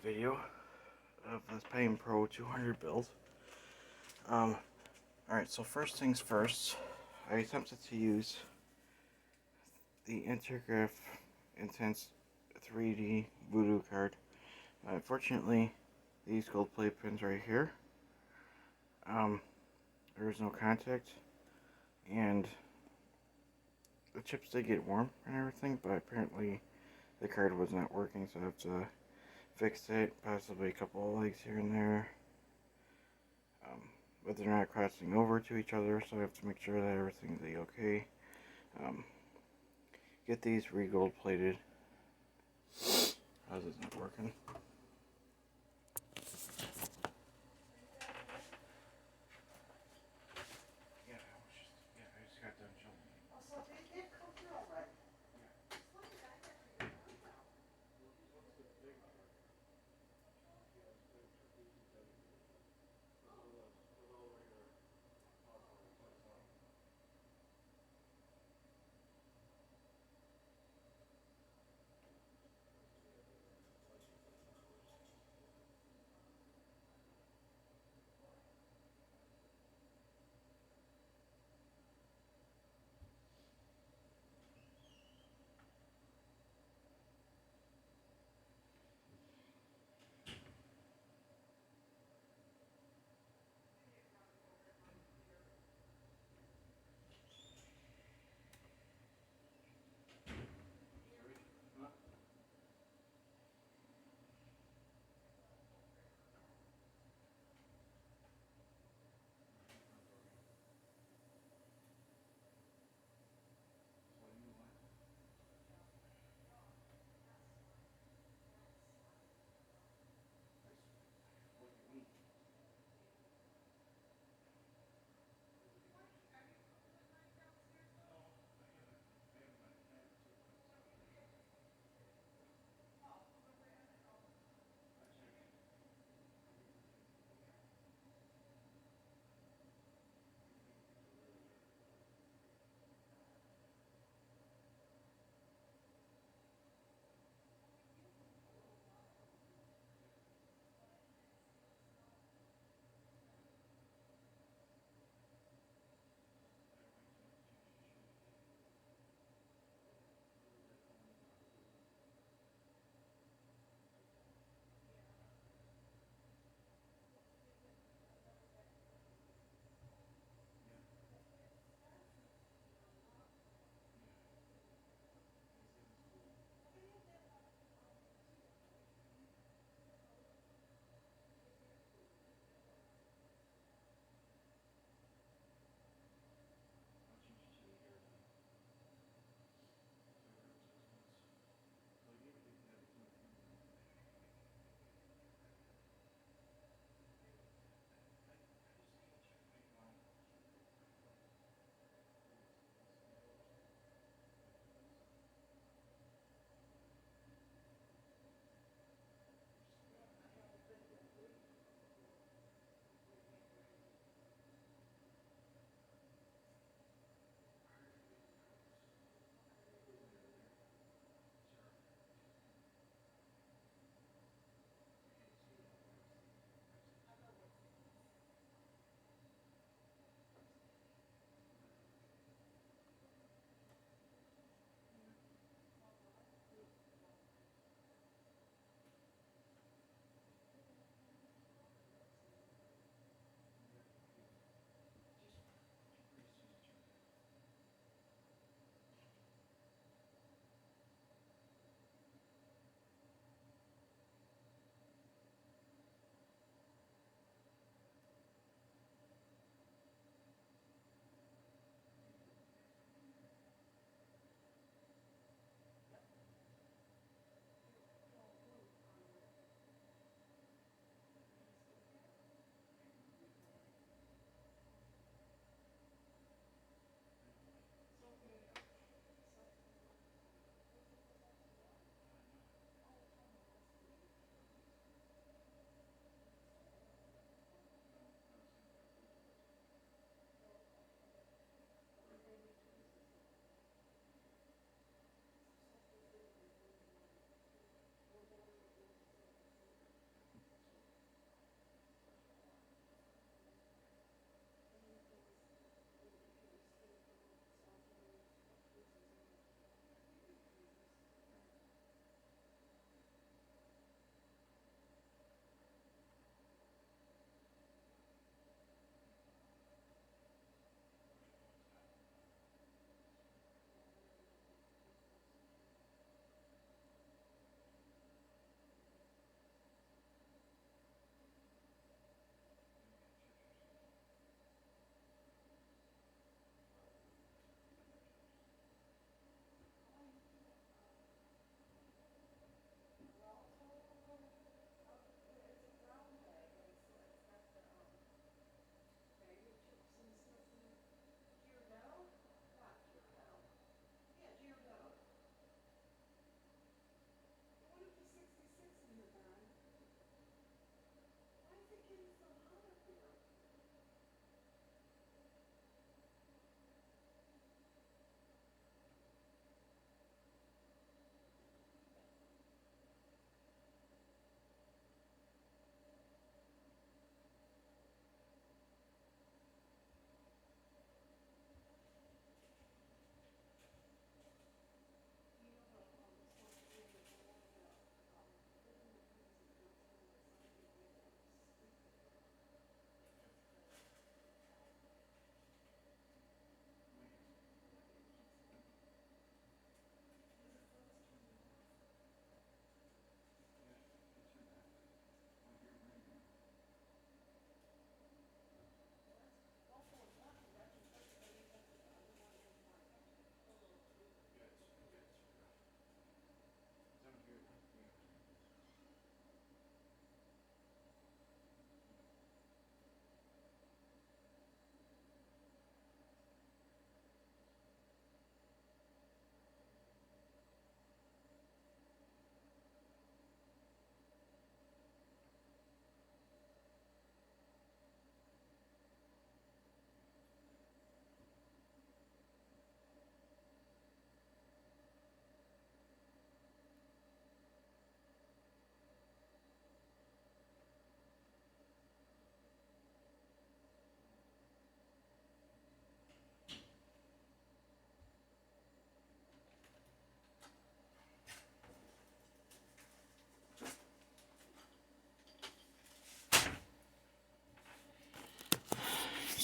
video of this PPro 200 build. Alright, so first things first, I attempted to use the Intergraph Intense 3D Voodoo card. Unfortunately, these gold plate pins right here, there was no contact, and the chips did get warm and everything, but apparently the card was not working, so I have to fix it, possibly a couple of legs here and there. But they're not crossing over to each other, so I have to make sure that everything's okay. Get these re-gold plated. How's this not working? I just got done showing you. So they did come through already.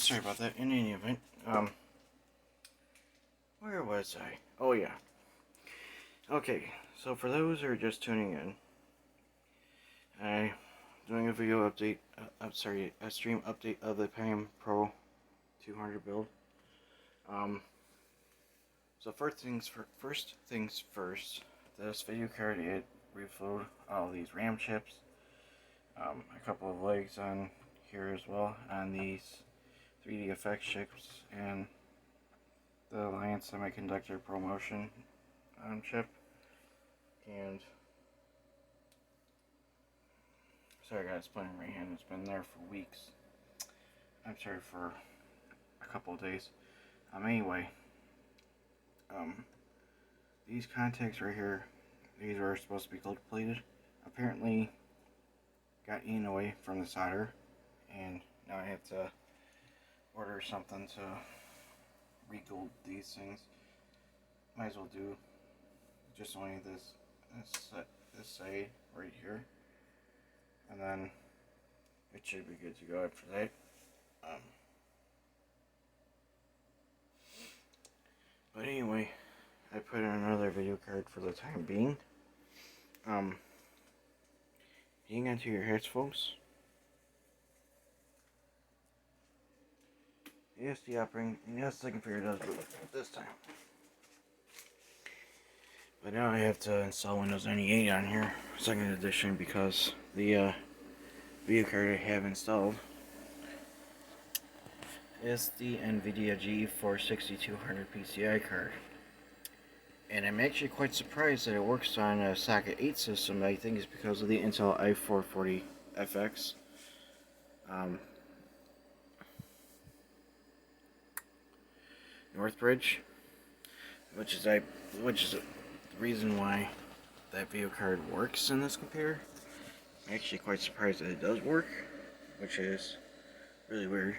sorry about that. In any event, where was I? Oh yeah. Okay, so for those who are just tuning in, I'm doing a video update. A stream update of the PPro 200 build. So first things first. This video card, it refilled all these RAM chips. A couple of legs on here as well on these 3D effects chips and the Alliance Semiconductor ProMotion chip. And sorry guys, playing right hand. It's been there for weeks. I'm sorry, for a couple of days. Anyway, these contacts right here, these are supposed to be gold plated. Apparently, got eaten away from the solder, and now I have to order something to re-gold these things. Might as well do just only this side right here, and then it should be good to go after that. But anyway, I put in another video card for the time being. Hang on to your heads, folks. Yes, the operating, yes, the computer does boot this time. But now I have to install Windows 98 on here, 2nd edition, because the video card I have installed is the NVIDIA GeForce 6200 PCI card. And I'm actually quite surprised that it works on a socket 8 system. I think it's because of the Intel i440FX. Northbridge, which is the reason why that video card works in this computer. I'm actually quite surprised that it does work, which is really weird.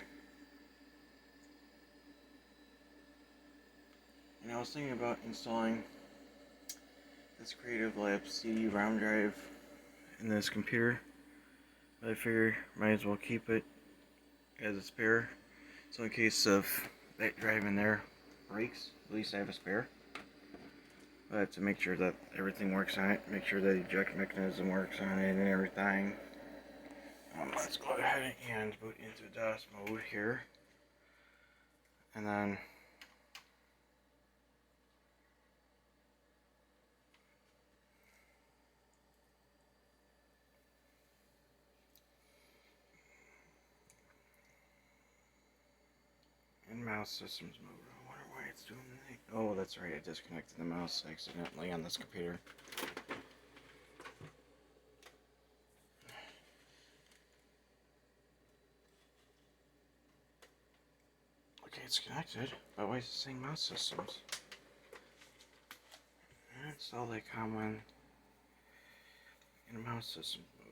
And I was thinking about installing this Creative Lab CD-ROM drive in this computer, but I figure might as well keep it as a spare, so in case of that drive in there breaks, at least I have a spare. But I have to make sure that everything works on it, make sure that the eject mechanism works on it and everything. Let's go ahead and boot into DOS mode here, and then in mouse systems mode. I wonder why it's doing that. Oh, that's right, I disconnected the mouse accidentally on this computer. Okay, it's connected, but why is it saying mouse systems? That's all they common in mouse systems mode.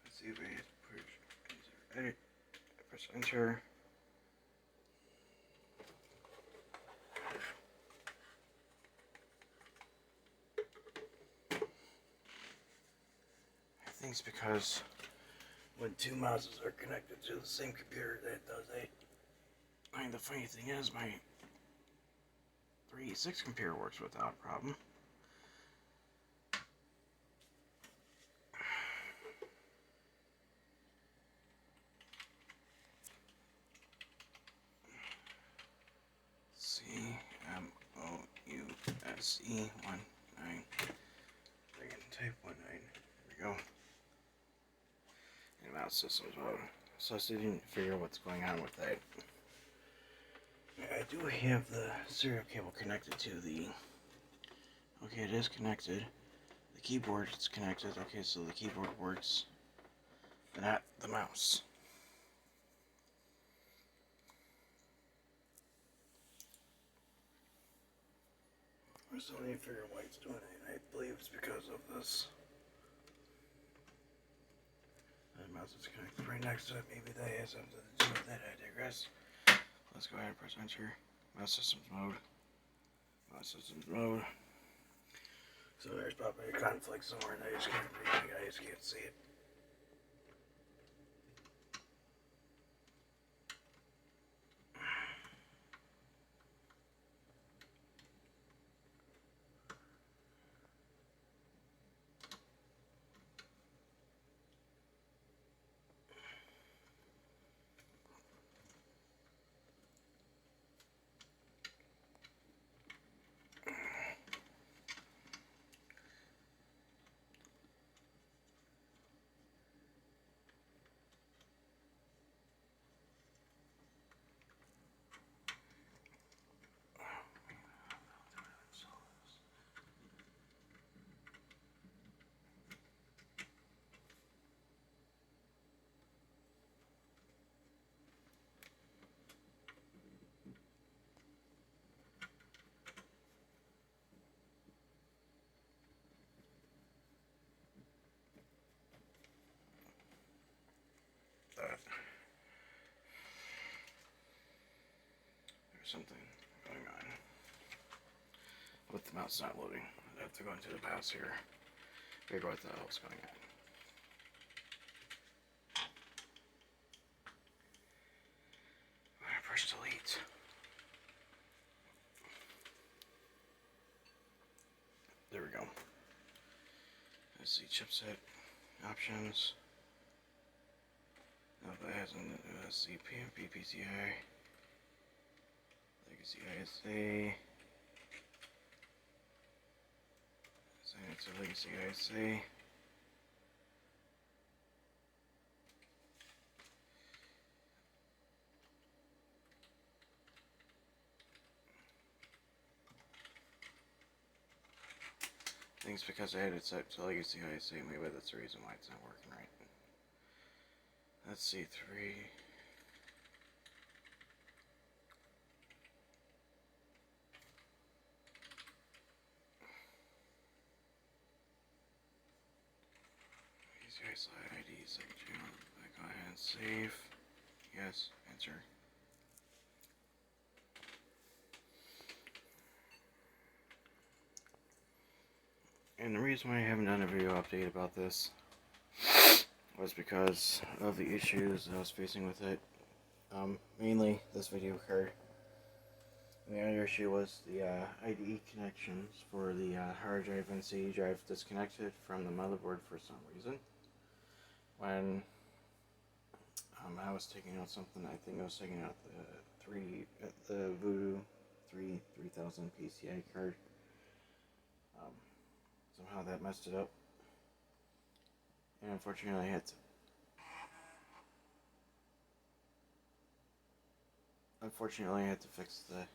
Let's see if I have to push edit. I press enter. I think it's because when two mouses are connected to the same computer, that does it. I mean, the funny thing is, my 386 computer works without a problem. CMOUSE 19. I can type 19. There we go. In mouse systems mode. So I still didn't figure out what's going on with that. I do have the serial cable connected to the... Okay, it is connected. The keyboard is connected. Okay, so the keyboard works, but not the mouse. I still need to figure out why it's doing it. I believe it's because of this. The mouse is connected right next to it. Maybe that has something to do with that. I digress. Let's go ahead and press enter. Mouse systems mode. Mouse systems mode. So there's probably a conflict somewhere and I just can't read it. I just can't see it. something going on with the mouse not loading. I have to go into the BIOS here, figure out what the hell's going on. I push delete. There we go. Let's see, chipset options. Now that has an CPM, PPCI, Legacy ISA. Assign it to Legacy ISA. I think it's because I had it set to Legacy ISA, maybe that's the reason why it's not working right. Let's see, 3. Legacy slide ID, second channel. Go ahead and save. Yes, enter. And the reason why I haven't done a video update about this was because of the issues I was facing with it. Mainly this video card. And the other issue was the IDE connections for the hard drive and CD drive disconnected from the motherboard for some reason. When I was taking out something, I think I was taking out the Voodoo 3000 PCI card. Somehow that messed it up, and unfortunately I had to fix the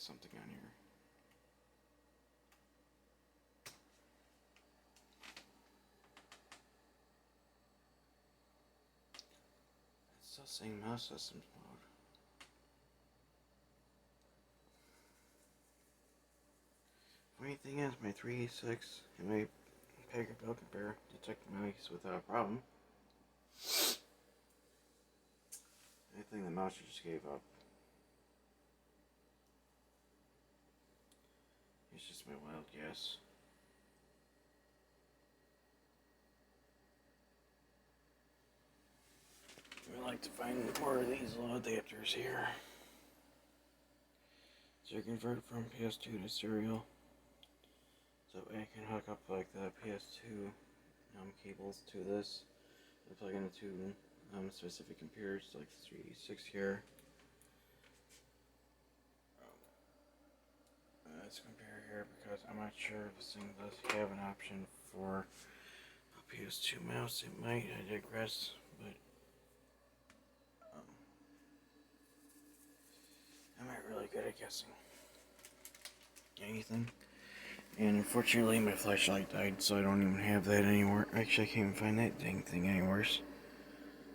something on here. It's still saying mouse systems mode. Funny thing is, my 386 and my PPro compare detect mice without a problem. I think the mouse just gave up. It's just my wild guess. I like to find more of these little adapters here. So you convert from PS2 to serial. So I can hook up like the PS2 cables to this and plug into specific computers like the 386 here. Let's compare here because I'm not sure if this thing does have an option for a PS2 mouse. It might, I digress, but I'm not really good at guessing anything. And unfortunately my flashlight died, so I don't even have that anymore. Actually, I can't even find that dang thing anywhere.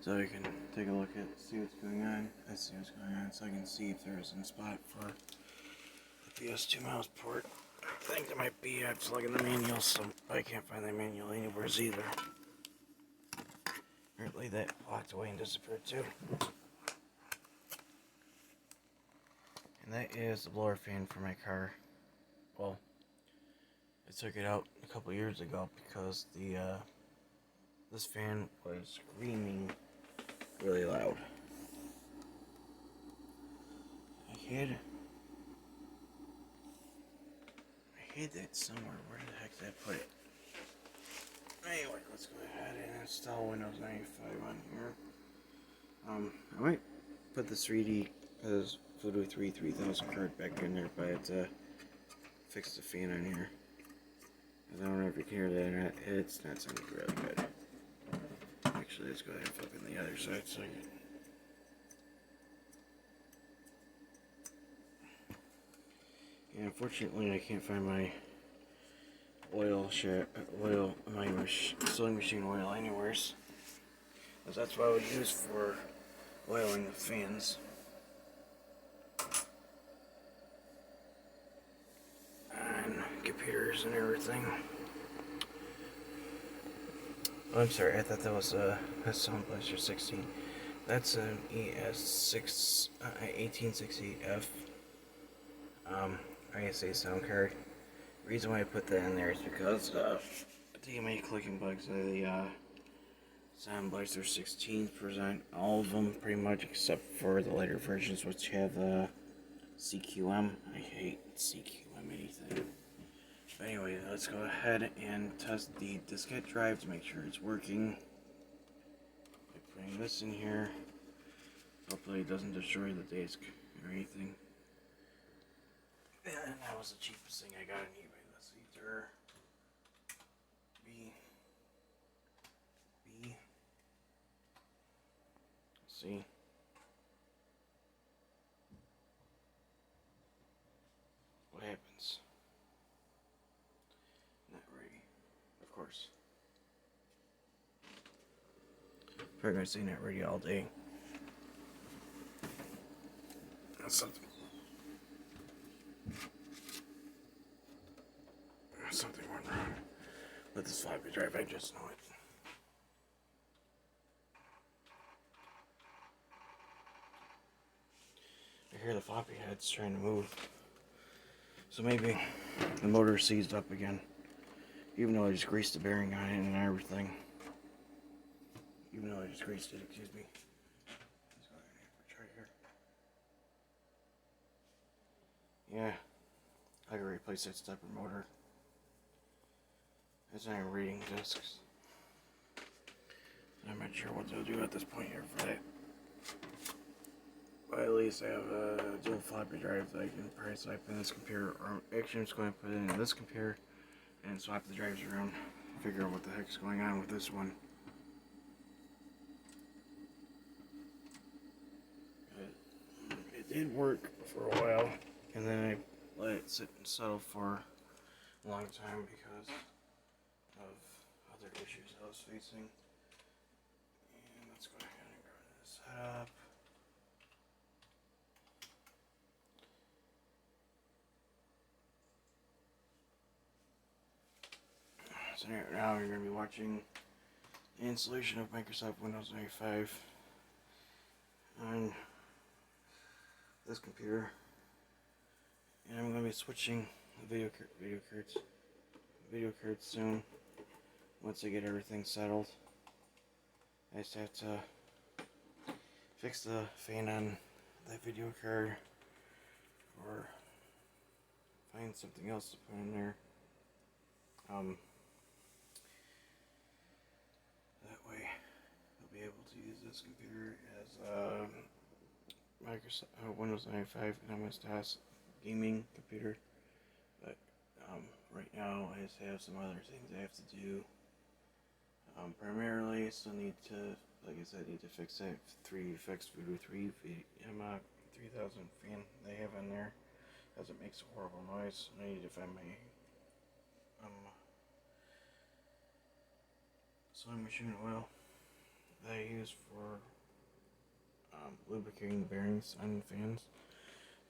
So I can take a look at, see what's going on. I see what's going on, so I can see if there's a spot for the PS2 mouse port. I think there might be. I have to look in the manual, so I can't find the manual anywhere either. Apparently that walked away and disappeared too. And that is the blower fan for my car. Well, I took it out a couple years ago because the this fan was screaming really loud. I had that somewhere. Where the heck did I put it? Anyway, let's go ahead and install Windows 95 on here. I might put this 3D Voodoo 3000 card back in there, but I had to fix the fan on here. I don't know if you can hear that or not. It's not sounding really good. Actually, let's go ahead and flip in the other side so unfortunately, I can't find my my sewing machine oil anywhere. Because that's what I would use for oiling the fans. And computers and everything. Oh, I'm sorry, I thought that was a Sound Blaster 16. That's an ES6 1860F ISA sound card. The reason why I put that in there is because DMA clicking bugs are the Sound Blaster 16 present all of them pretty much except for the later versions which have the CQM. I hate CQM anything. But anyway, let's go ahead and test the diskette drive to make sure it's working. By putting this in here. Hopefully it doesn't destroy the disk or anything. And that was the cheapest thing I got on eBay. Let's see, B. Let's see. What happens? Not ready. Of course. Probably gonna say not ready all day. That's something. Something went wrong with this floppy drive. I just know it. I hear the floppy head's trying to move. So maybe the motor seized up again. Even though I just greased the bearing on it and everything. Even though I just greased it, excuse me. Let's go ahead and try here. Yeah. I gotta replace that stepper motor. It's not even reading discs. I'm not sure what they'll do at this point here for that. But at least I have a dual floppy drive that I can probably swap in this computer. Or actually, I'm just going to put it in this computer and swap the drives around. Figure out what the heck's going on with this one. It did work for a while, and then I let it sit and settle for a long time because of other issues I was facing. And let's go ahead and go to this setup. So now you're going to be watching the installation of Microsoft Windows 95 on this computer. And I'm going to be switching the video cards soon. Once I get everything settled, I just have to fix the fan on that video card or find something else to put in there. That way I'll be able to use this computer as Microsoft Windows 95 and MS-DOS gaming computer. But right now I just have some other things I have to do. Primarily, I still need to, like I said, fix that fixed Voodoo 3 3000 fan they have in there, as it makes a horrible noise. I need to find my sewing machine oil that I use for lubricating the bearings on fans.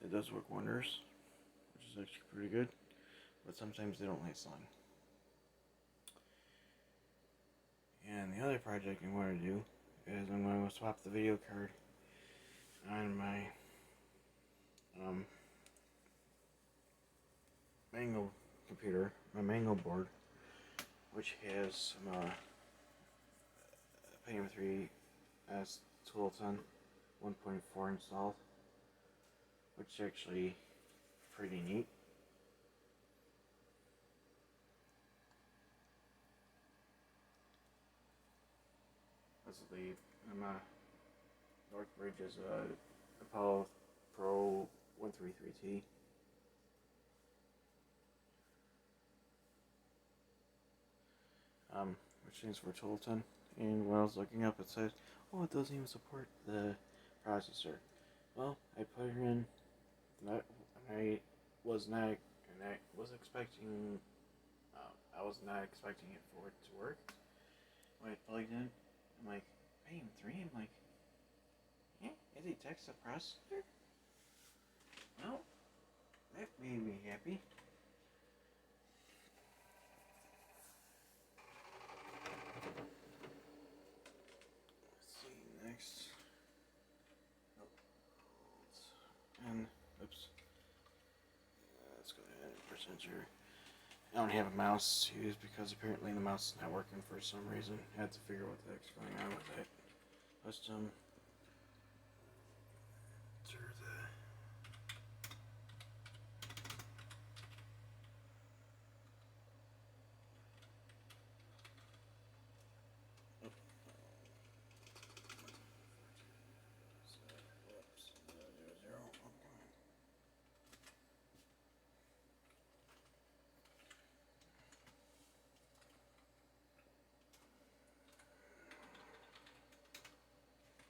It does work wonders, which is actually pretty good, but sometimes they don't last long. And the other project I want to do is I'm going to swap the video card on my Mango computer, my Mango board, which has some Pentium 3 S 1210 1.4 installed, which is actually pretty neat. This is the Northbridge is a Apollo Pro 133T. Which stands for 1210. And when I was looking up, it said, "Oh, it doesn't even support the processor." Well, I put it in. I was expecting. I was not expecting it for it to work. When I plugged in, I'm like, "AM3." I'm like, "Yeah, is it text the processor?" Well, that made me happy. center. I don't have a mouse to use because apparently the mouse is not working for some reason. I had to figure out what the heck's going on with it. Custom.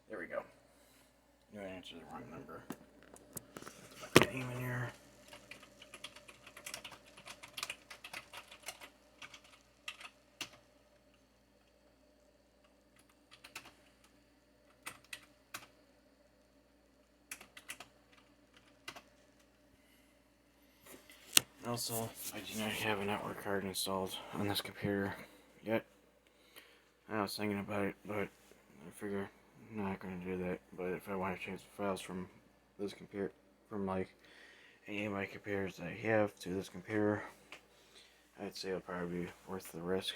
There we go. You answered the wrong number. Put my name in here. Also, I do not have a network card installed on this computer yet. I was thinking about it, but I figure I'm not going to do that. But if I want to transfer files from this computer, from like any of my computers that I have to this computer, I'd say it'll probably be worth the risk.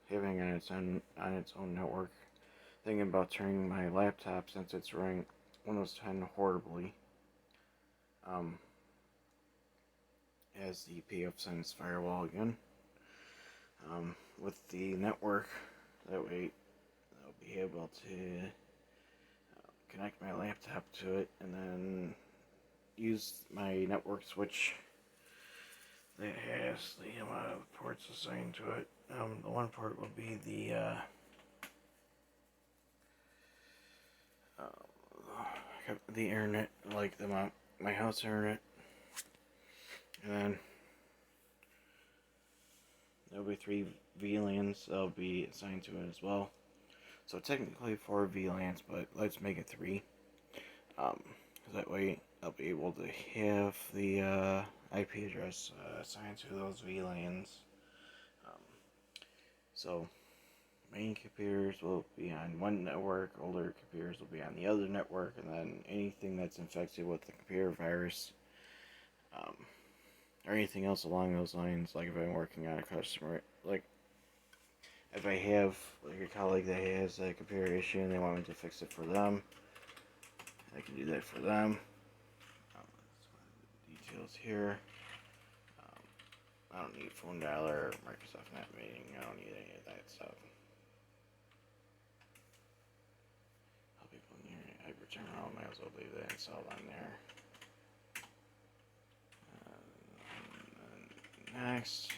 Having on its own network. Thinking about turning my laptop, since it's running Windows 10 horribly, as the PF Sense firewall again. With the network, that way I'll be able to connect my laptop to it and then use my network switch that has the amount of ports assigned to it. The one port will be the internet, like my house internet, and then there'll be 3 VLANs that'll be assigned to it as well. So technically 4 VLANs, but let's make it 3. That way I'll be able to have the IP address assigned to those VLANs. So main computers will be on one network, older computers will be on the other network, and then anything that's infected with the computer virus, or anything else along those lines, like if I'm working on a customer, like if I have like a colleague that has a computer issue and they want me to fix it for them, I can do that for them. Details here. I don't need phone dialer or Microsoft Net Meeting. I don't need any of that stuff. Help people near hyper-terminal. Might as well leave that installed on there. Next.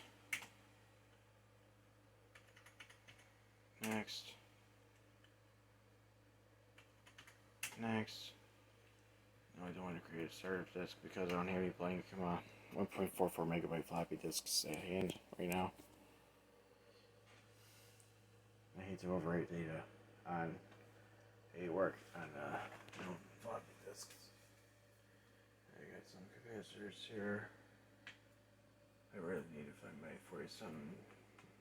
Next. Next. No, I don't want to create a startup disk because I don't have any blank 1.44 megabyte floppy disks at hand right now. I hate to overwrite data on work on floppy disks. I got some capacitors here. I really need to find my 47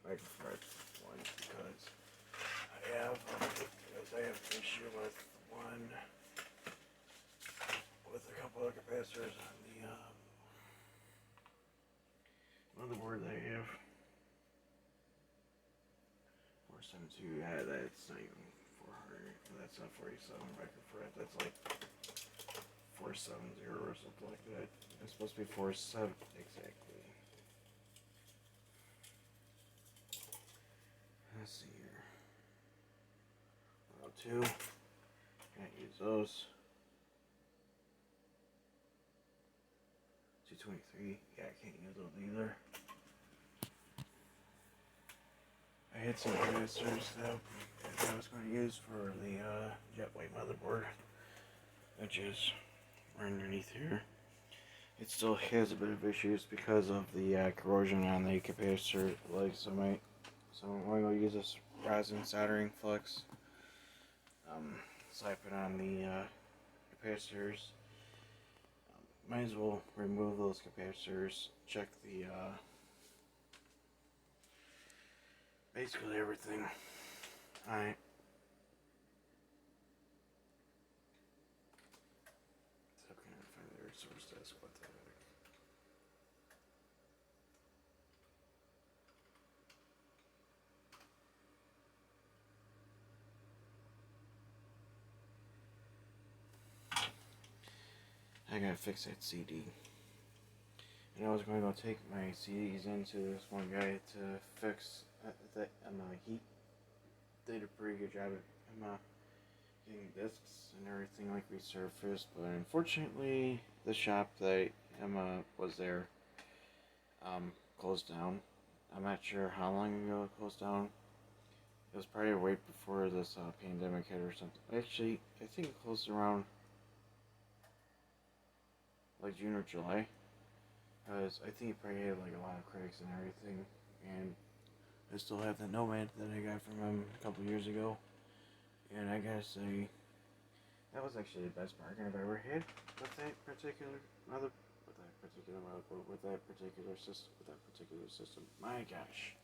microfarad one because I have an issue with a couple of capacitors on the motherboard that I have. 472, yeah, that's not even 400. That's not 47 microfarad. That's like 470 or something like that. It's supposed to be 47 exactly. Let's see here. 102. Can't use those. 223. Yeah, I can't use those either. I had some capacitors that I was going to use for the jet white motherboard, which is underneath here. It still has a bit of issues because of the corrosion on the capacitor legs. So I'm going to use this rosin soldering flux. So I put on the capacitors. Might as well remove those capacitors. Check the basically everything. Alright. So I can't find the resource disk. What the heck? I gotta fix that CD. And I was going to go take my CDs into this one guy to fix that. He did a pretty good job at getting discs and everything like resurfaced, but unfortunately, the shop that Emma was there closed down. I'm not sure how long ago it closed down. It was probably right before this pandemic hit or something. Actually, I think it closed around like June or July. Because I think it probably had like a lot of critics and everything. And I still have the Nomad that I got from him a couple years ago. And I gotta say, that was actually the best bargain I've ever had with that particular motherboard, with that particular system. My gosh.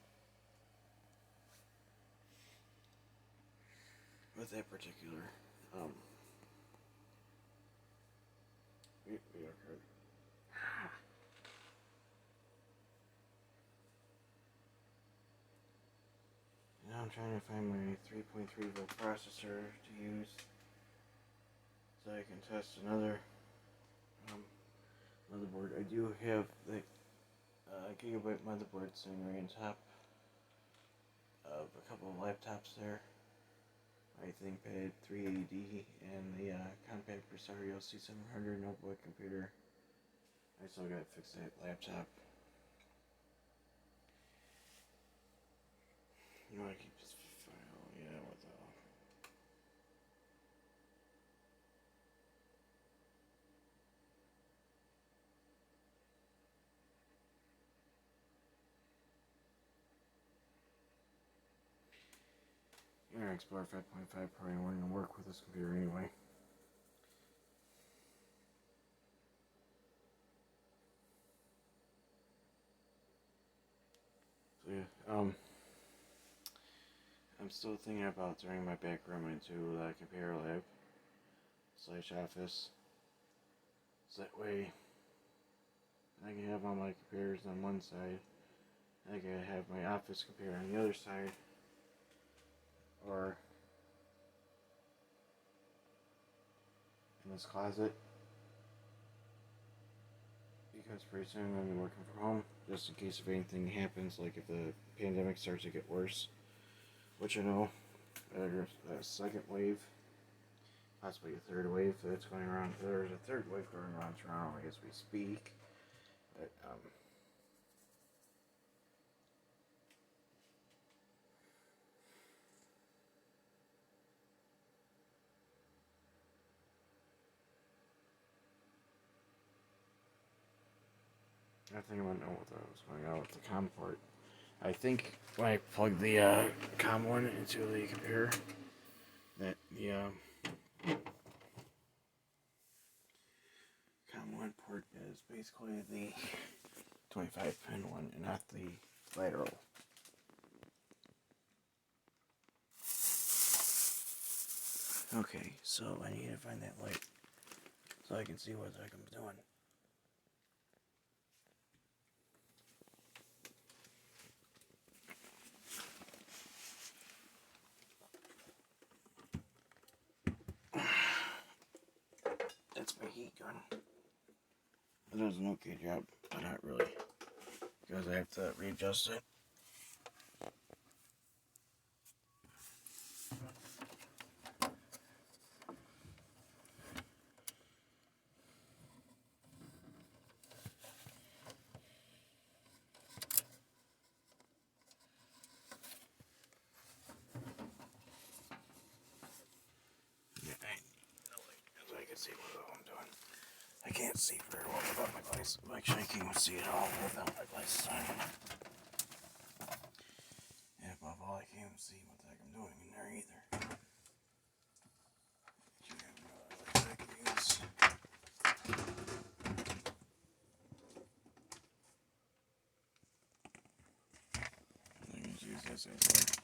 With that particular video card. Now I'm trying to find my 3.3 volt processor to use so I can test another motherboard. I do have the gigabyte motherboard sitting right on top of a couple of laptops there. My ThinkPad 380 and the compact Presario C700 notebook computer. I still gotta fix that laptop. You know, I keep this file, yeah, what the hell. Internet Explorer 5.5 probably wouldn't work with this computer anyway. So yeah, I'm still thinking about turning my back room into a computer lab / office. So that way I can have all my computers on one side. I can have my office computer on the other side. Or in this closet. Because pretty soon I'm going to be working from home. Just in case if anything happens, like if the pandemic starts to get worse. Which I know there's a second wave. Possibly a third wave that's going around. There's a third wave going around Toronto as we speak. But, I think I'm going to know what was going on with the COM port. I think when I plugged the COM one into the computer, that the COM one port is basically the 25 pin one and not the lateral. Okay, so I need to find that light so I can see what the heck I'm doing. That's my heat gun. It does an okay job, but not really, because I have to readjust it. I can see what I'm doing. I can't see very well without my glasses. Actually, I can't see at all without my glasses on. And above all, I can't see what the heck I'm doing in there either. You have no other lights I can use. Let me use this as light.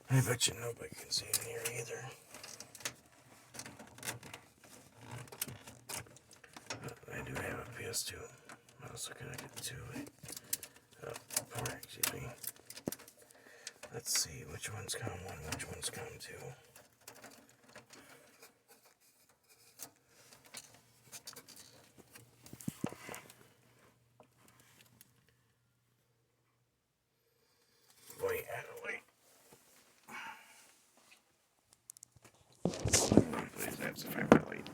I bet you nobody can see in here either. But I do have a PS2 also connected to it. Excuse me. Let's see which one's come one, which one's come two. Boy, wait. Please, that's a fiber light.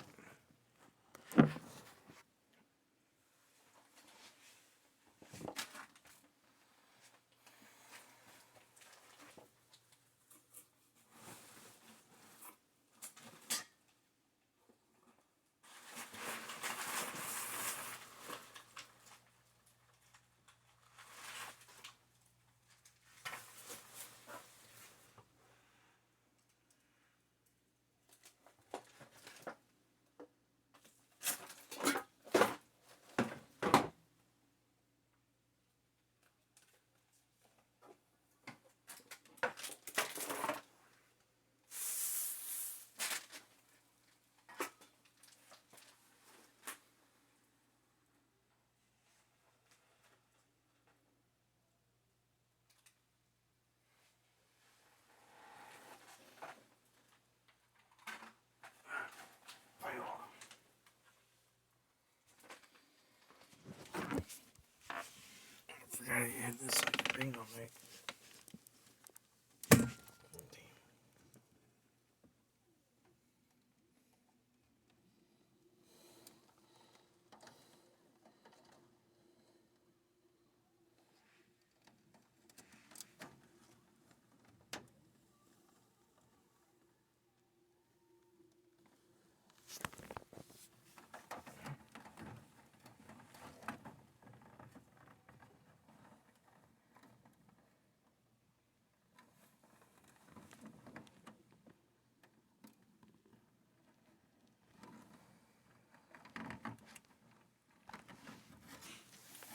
I forgot I had this like thing on me.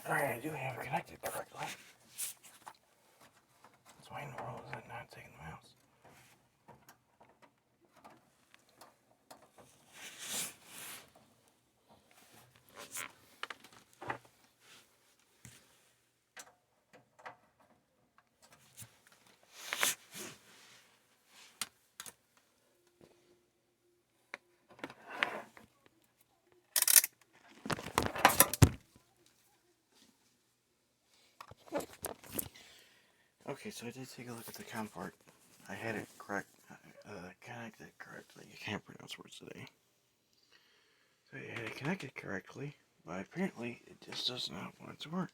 Alright, I do have it connected correctly. That's why in the world is it not taking the mouse? Okay, so I did take a look at the COM port. I had it connected correctly. I can't pronounce words today. So I had it connected correctly, but apparently it just does not want it to work.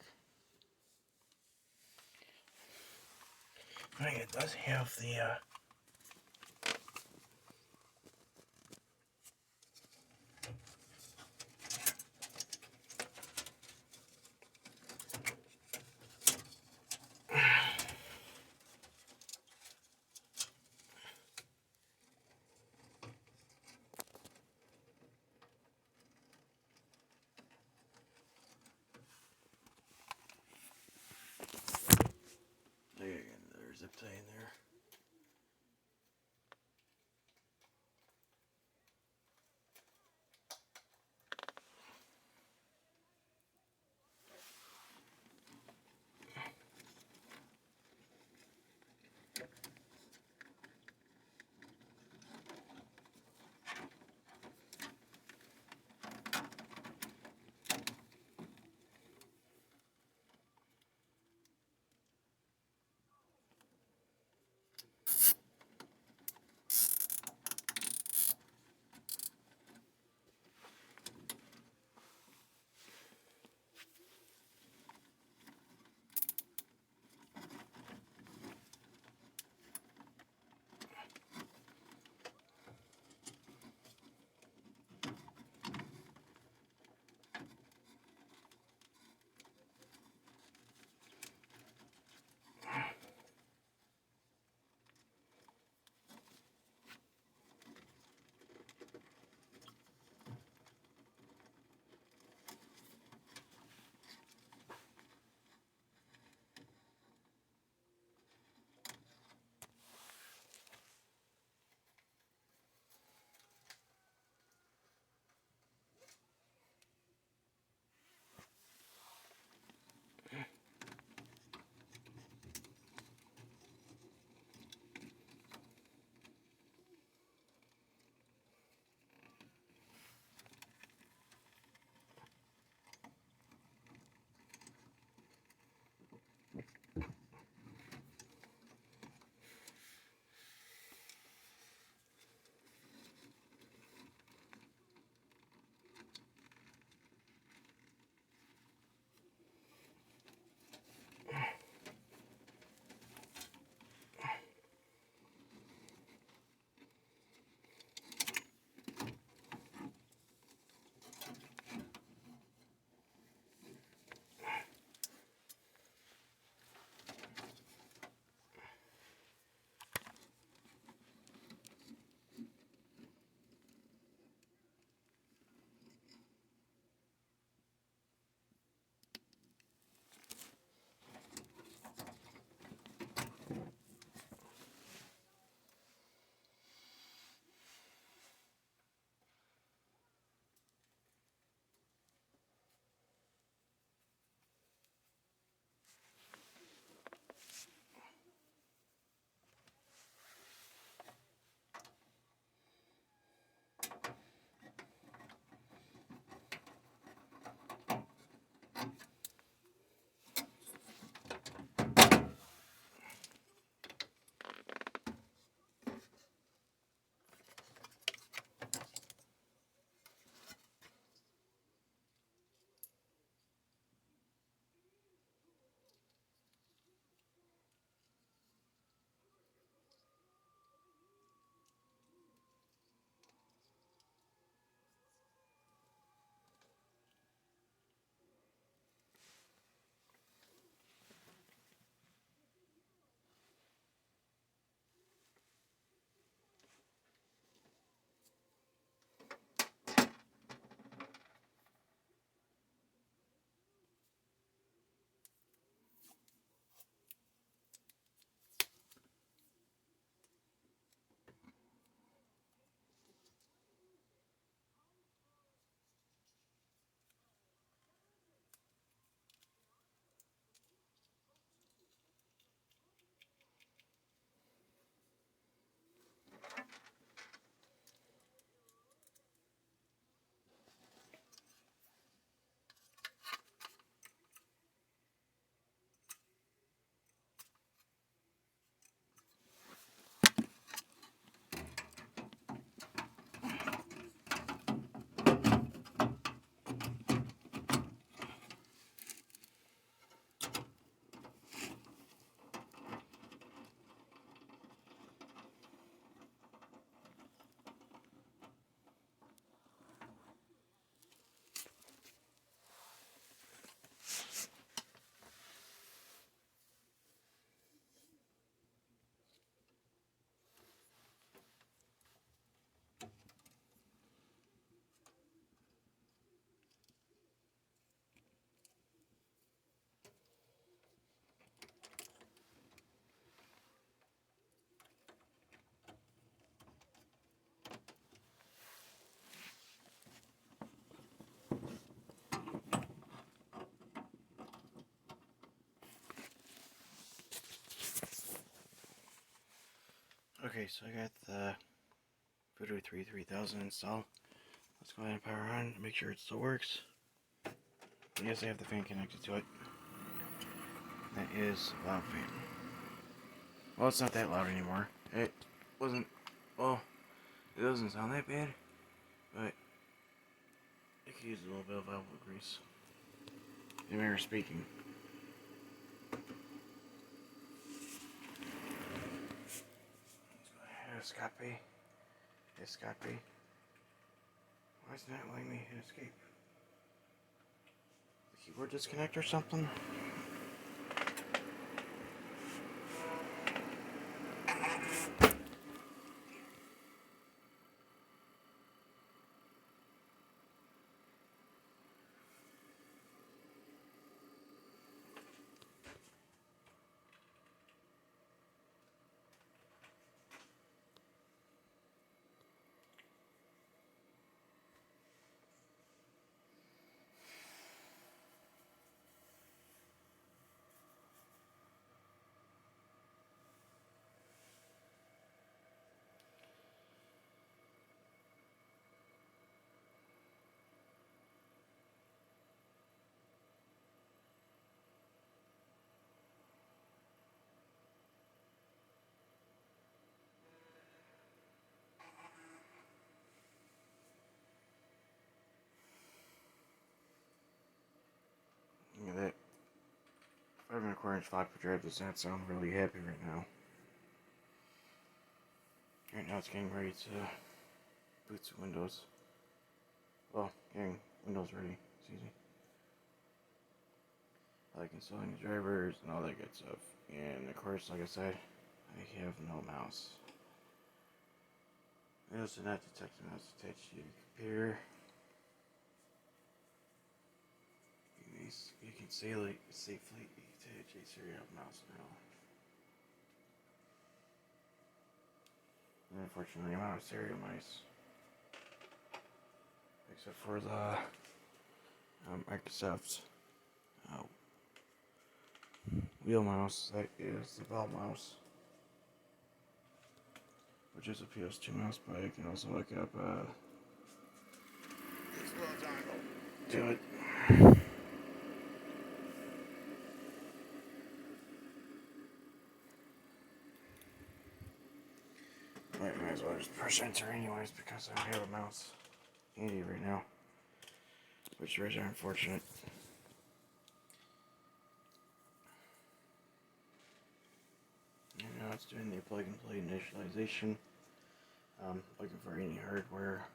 I mean, it does have the there's zip tie in there. Okay, so I got the PPro 3000 installed. Let's go ahead and power on, make sure it still works. Yes, I have the fan connected to it. That is a loud fan. Well, it's not that loud anymore. It wasn't, well, it doesn't sound that bad, but it could use a little bit of elbow grease. In manner of speaking. Let's go ahead, escape. Escape. Why is it not letting me hit escape? The keyboard disconnect or something? Look at that. 5 1/4 inch floppy drive does not sound really happy right now. Right now it's getting ready to boot some Windows. Well, getting Windows ready. It's easy. I like installing the drivers and all that good stuff. And of course, like I said, I have no mouse. I also not detect the mouse attached to your computer. You can safely attach a serial mouse now. And unfortunately, I'm out of serial mice. Except for the Microsoft wheel mouse, that is the ball mouse, which is a PS2 mouse, but I can also look up do it. Might as well just press enter anyways because I don't have a mouse handy right now, which is unfortunate. And now it's doing the plug and play initialization. Looking for any hardware,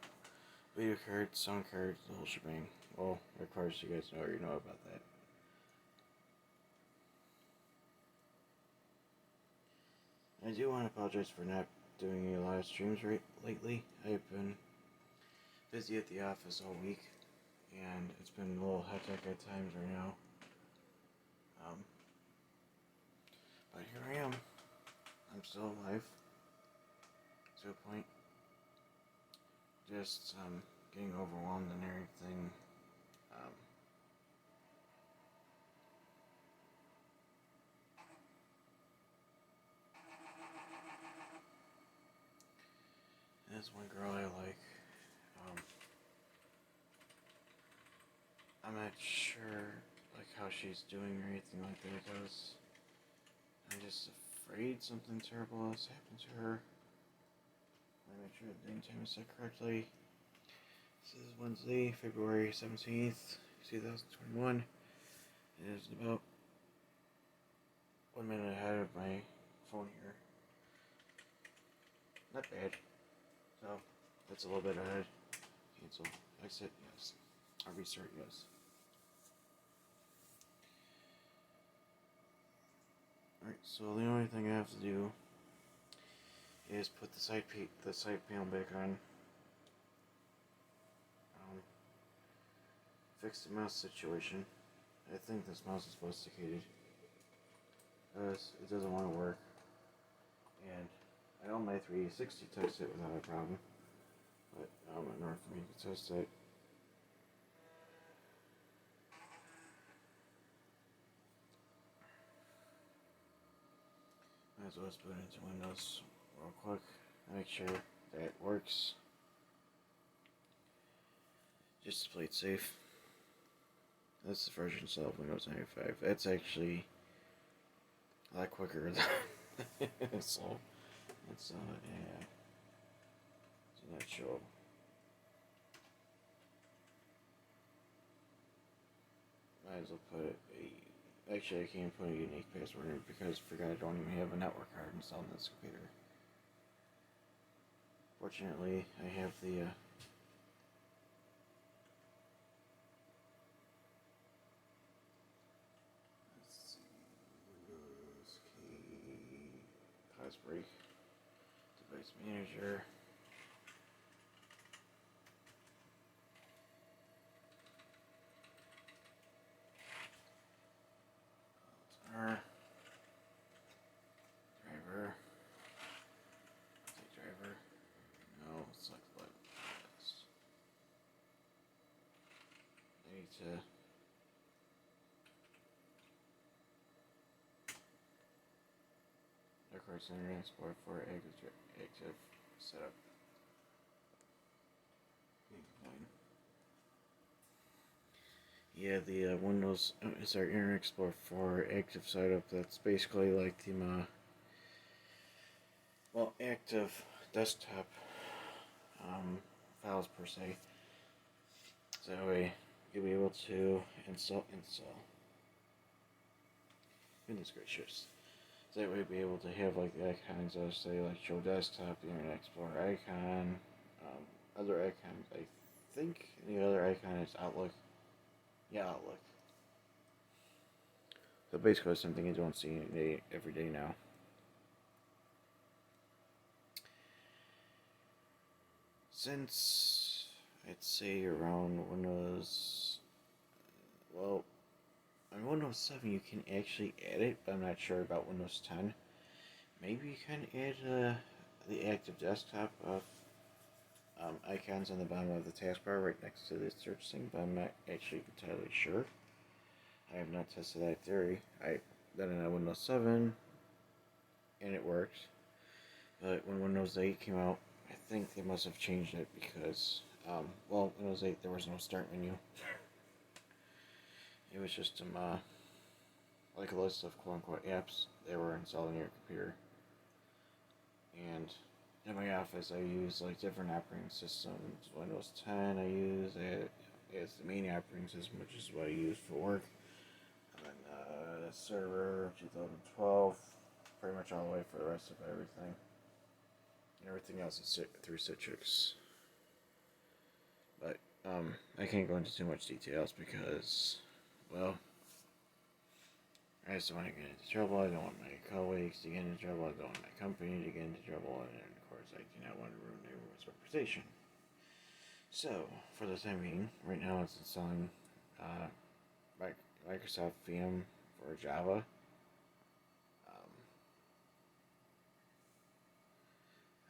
video cards, sound cards, the whole shebang. Well, of course, you guys already know about that. I do want to apologize for not doing a lot of streams lately. I've been busy at the office all week, and it's been a little hectic at times right now. But here I am. I'm still alive. To a point. Just getting overwhelmed and everything. There's one girl I like. I'm not sure like how she's doing or anything like that because I'm just afraid something terrible has happened to her. Let me make sure the date time is set correctly. This is Wednesday, February 17th, 2021. It is about 1 minute ahead of my phone here. Not bad. So, that's a little bit ahead. Cancel. Exit, yes. I'll restart, yes. Alright, so the only thing I have to do is put the side panel back on. Fix the mouse situation. I think this mouse is rusticated. It doesn't want to work. And I own my 360 test it without a problem. But in order for me to test it, might as well just put it into Windows real quick. Make sure that it works. Just to play it safe. That's the version of Windows 95. That's actually a lot quicker than so it's yeah. So that show. Might as well put a. Actually, I can't put a unique password in because I forgot I don't even have a network card installed on this computer. Fortunately, I have the. Let's see. Windows key. Pause break. Device manager. Driver. Take driver. No, select button. Yes. I need to. Of course, Internet Explorer for active setup. Yeah, the Windows, sorry, Internet Explorer for active setup. That's basically like the well, active desktop files per se. So that way you'll be able to install. Goodness gracious. So that way you'll be able to have like the icons that say like show desktop, the Internet Explorer icon, other icons. I think the other icon is Outlook. Yeah, Outlook. So basically something you don't see every day now. Since I'd say around Windows, well, on Windows 7 you can actually add it, but I'm not sure about Windows 10. Maybe you can add the active desktop of icons on the bottom of the taskbar right next to the search thing, but I'm not actually entirely sure. I have not tested that theory. I done it on Windows 7, and it worked. But when Windows 8 came out, I think they must have changed it because, well, Windows 8 there was no start menu. It was just like a list of quote-unquote apps they were installed on your computer. And in my office, I use like different operating systems. Windows 10, I use it as the main operating system, which is what I use for work. And then server 2012, pretty much all the way for the rest of everything. And everything else is through Citrix. But I can't go into too much details because, well, I just don't want to get into trouble. I don't want my colleagues to get into trouble. I don't want my company to get into trouble. And of course, I do not want to ruin everyone's reputation. So, for the time being, right now it's installing Microsoft VM for Java.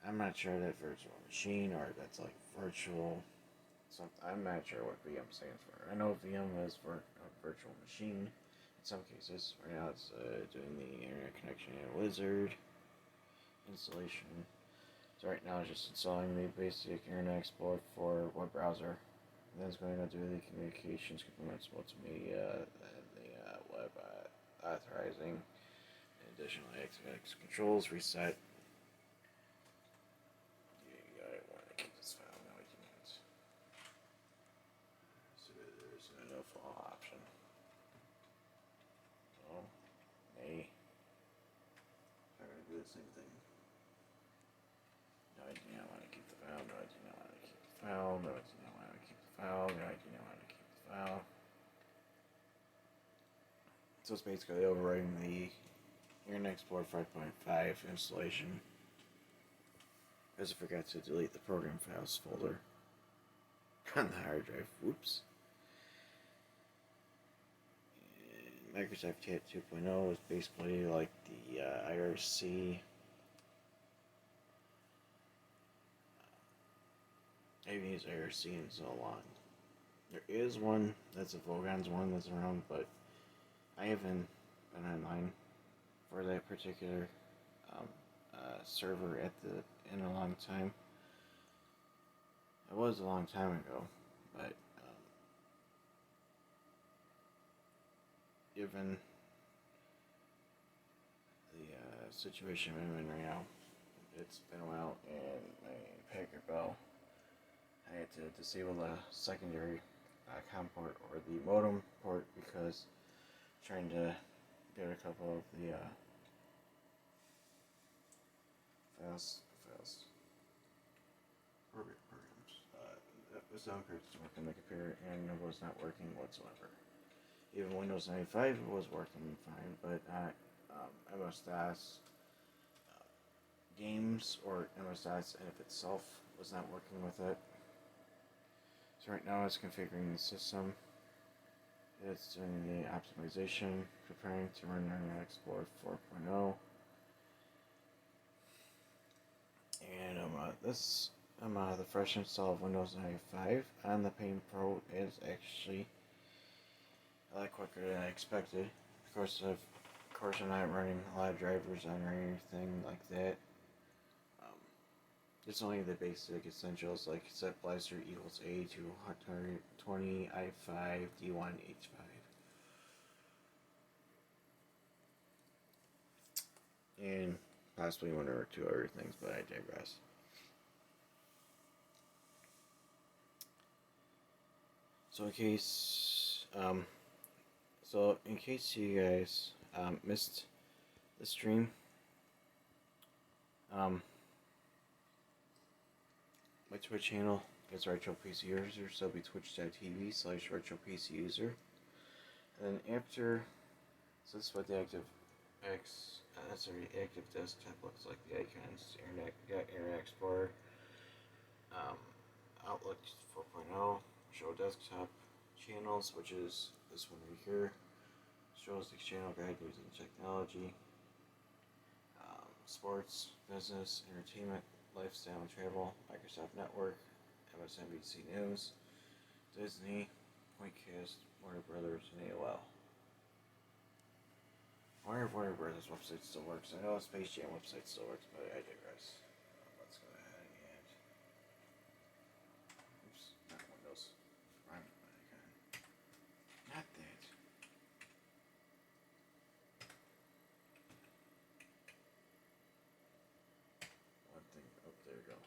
I'm not sure that virtual machine or that's like virtual something. I'm not sure what VM stands for. I know VM is for a virtual machine. In some cases, right now it's doing the internet connection in a wizard installation. So right now it's just installing the basic Internet Explorer for web browser. And then it's going to do the communications components, multimedia, and the web authorizing, and additionally XX controls reset. I want to keep this file. No, I do not. So there's an file option. Oh, hey. I'm going to do the same thing. No, I do not want to keep the file. No, I do not want to keep the file. No, I do not want to keep the file. No, I do not want to keep the file. So it's basically overwriting the Internet Explorer 5.5 installation. Because I forgot to delete the program files folder on the hard drive. Whoops. And Microsoft Cat 2.0 is basically like the IRC. I haven't used IRC in so long. There is one that's a Vogon's one that's around, but I haven't been online for that particular server in a long time. It was a long time ago, but given the situation I'm in right now, it's been a while, and my Packer Bell, I had to disable the secondary COM port or the modem port because trying to get a couple of the fast programs. The sound cards work on the computer, and it was not working whatsoever. Even Windows 95 was working fine, but not MS-DOS games or MS-DOS app itself was not working with it. So right now it's configuring the system. It's doing the optimization, preparing to run Internet Explorer 4.0. And the fresh install of Windows 95 on the PPro is actually a lot quicker than I expected. Of course, I'm not running a lot of drivers on or anything like that. It's only the basic essentials like set blaster equals A to 120 I5 D1 H5. And possibly one or two other things, but I digress. So in case you guys missed the stream, my Twitch channel is Retro PC User, so it'll be twitch.tv/RetroPCUser. And then after, so this is what the active desktop looks like. The icons, Internet Explorer, Outlook 4.0, show desktop channels, which is this one right here. Shows the channel guide using technology, sports, business, entertainment, lifestyle and travel, Microsoft Network, MSNBC News, Disney, Pointcast, Warner Brothers, and AOL. I wonder if Warner Brothers website still works. I know the Space Jam website still works, but I digress. Let's go ahead and... Oops, not Windows. Run icon. Not that. One thing. Oh, there we go.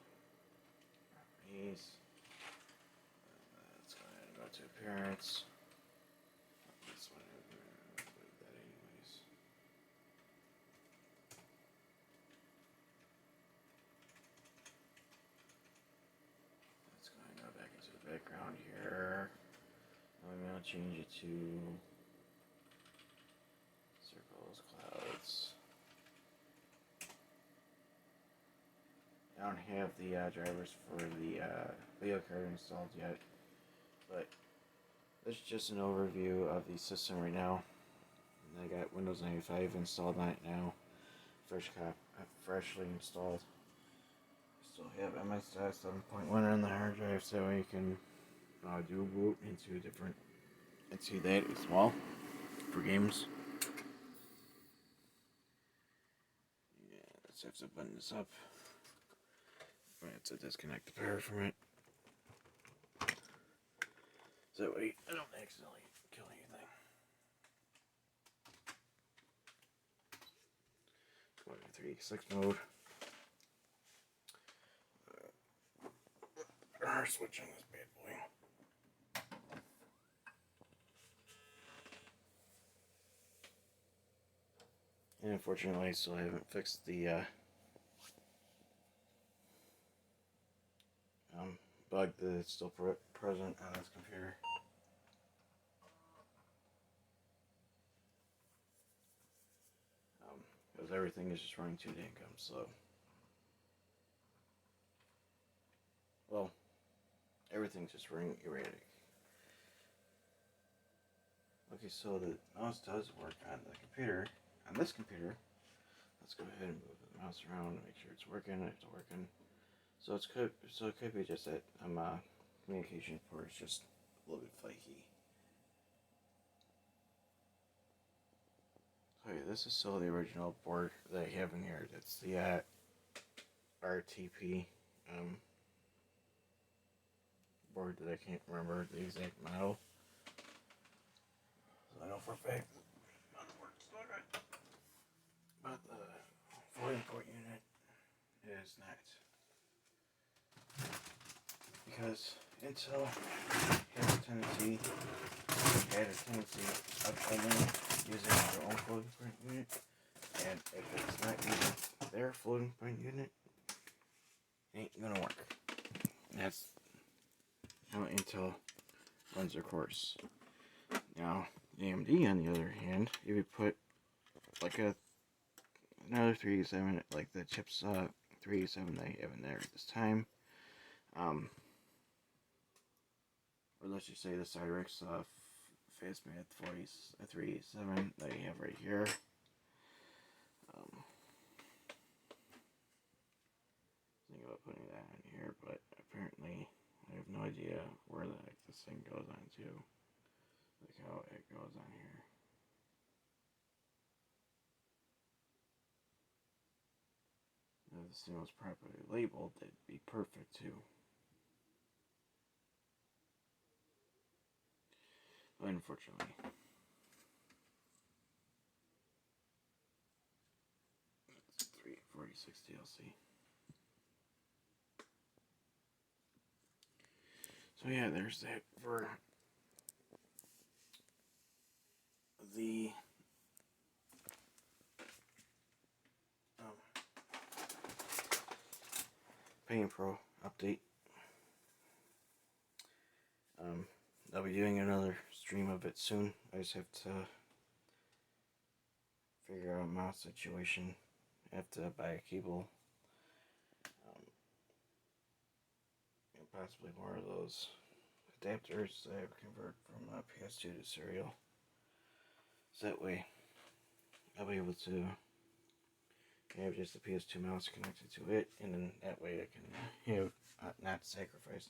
Properties. Let's go ahead and go to Appearance. This one, I'll do that anyways. Let's go ahead and go back into the background here. I'm going to change it to circles, clouds. I don't have the drivers for the video card installed yet, but this is just an overview of the system right now. And I got Windows 95 installed on it now, freshly installed. Still have MS-DOS 7.1 on the hard drive, so you can do boot into that as well for games. Yeah, let's have to button this up. I have to disconnect the power from it. So that way I don't accidentally kill anything. Go to 386 mode. Power switch on this bad boy. And unfortunately, I still haven't fixed the bug that's still present on this computer. Because everything is just running too dang slow. Well, everything's just running erratic. Okay, so the mouse does work on the computer. On this computer, let's go ahead and move the mouse around and make sure it's working. It's working. So it could be just that communication port is just a little bit flaky. Okay, this is still the original board that I have in here. That's the RTP board that I can't remember the exact model. So I know for a fact the motherboard's still good. But the floating point unit is not. Because Intel has a tendency, had a tendency of only using their own floating point unit. And if it's not using their floating point unit, it ain't gonna work. That's how Intel runs their course. Now, AMD on the other hand, if you put like another 387, like the chips 387 that I have in there at this time, or let's just say the Cyrix Fastmath 387 that you have right here. Thinking about putting that on here, but apparently I have no idea where the heck this thing goes on to. Like how it goes on here. If this thing was properly labeled, that'd be perfect too. But unfortunately, it's 346 DLC. So yeah, there's that for the PPro update. I'll be doing another stream of it soon. I just have to figure out a mouse situation. I have to buy a cable. And possibly more of those adapters that I convert from PS2 to serial. So that way I'll be able to have just the PS2 mouse connected to it, and then that way I can have not sacrifice.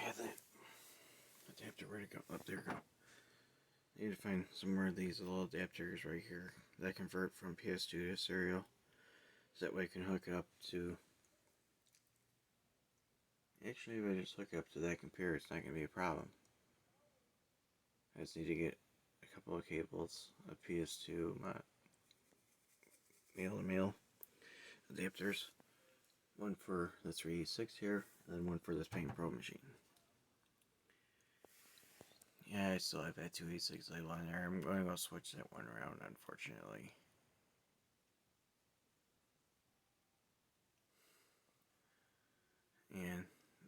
Yeah, that adapter, where'd it go? Up there, go. I need to find some more of these little adapters right here that convert from PS2 to serial. So that way I can hook it up to... Actually, if I just hook up to that computer, it's not going to be a problem. I just need to get a couple of cables, a PS2, male-to-male adapters. One for the 386 here, and then one for this PPro machine. Yeah, I still have that 286 label on there. I'm going to go switch that one around, unfortunately. And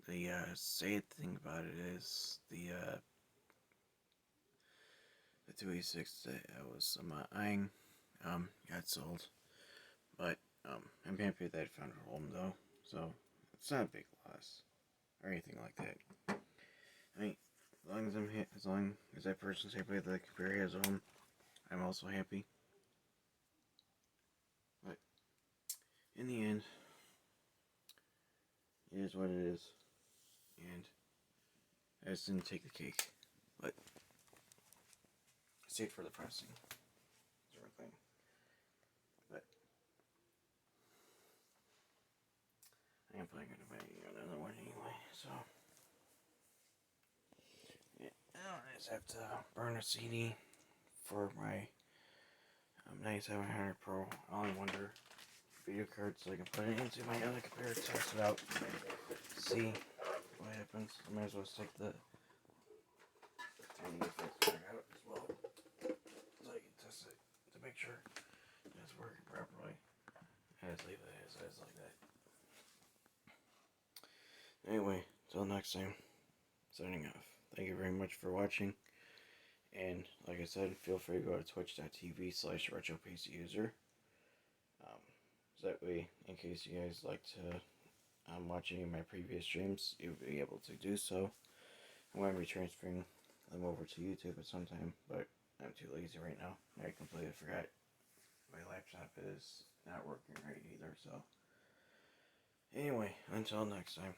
the sad thing about it is the 286 that I was eyeing got sold. But I'm happy that I found a home though, so it's not a big loss or anything like that. I mean, as long as that person's happy that the computer has a home, I'm also happy. But in the end, it is what it is, and I just didn't take the cake. But I stayed for the pressing, sort of thing. But I am probably gonna buy another one anyway, so. Yeah, I just have to burn a CD for my 9700 Pro all-in-wonder video card so I can put it into my other computer, test it out, see what happens. I might as well stick the tiny effects out as well, so I can test it to make sure it's working properly. I just leave it as is like that. Anyway, till next time, signing off. thank you very much for watching. And like I said, feel free to go to twitch.tv/RetroPCUser. So that way, in case you guys like to watch any of my previous streams, you'll be able to do so. I'm going to be transferring them over to YouTube at some time, but I'm too lazy right now. I completely forgot my laptop is not working right either, so. Anyway, until next time.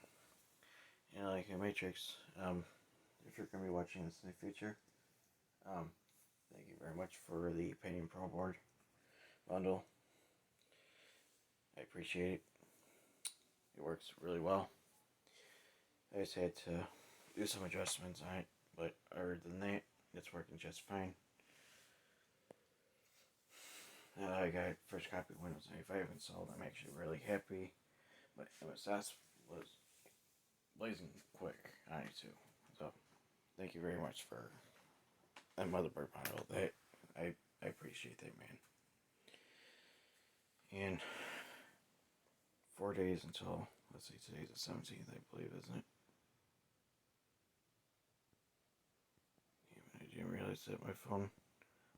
And like a Matrix, if you're going to be watching this in the future, thank you very much for the PPro board bundle. I appreciate it. It works really well. I just had to do some adjustments on it, but other than that, it's working just fine. I got first copy of Windows 95 installed. I'm actually really happy, but MSS was blazing quick on it too. So, thank you very much for that motherboard bundle. That I appreciate that, man. And 4 days until, let's see, today's the 17th, I believe, isn't it? Damn it, I didn't realize that my phone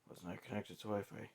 was not connected to Wi-Fi.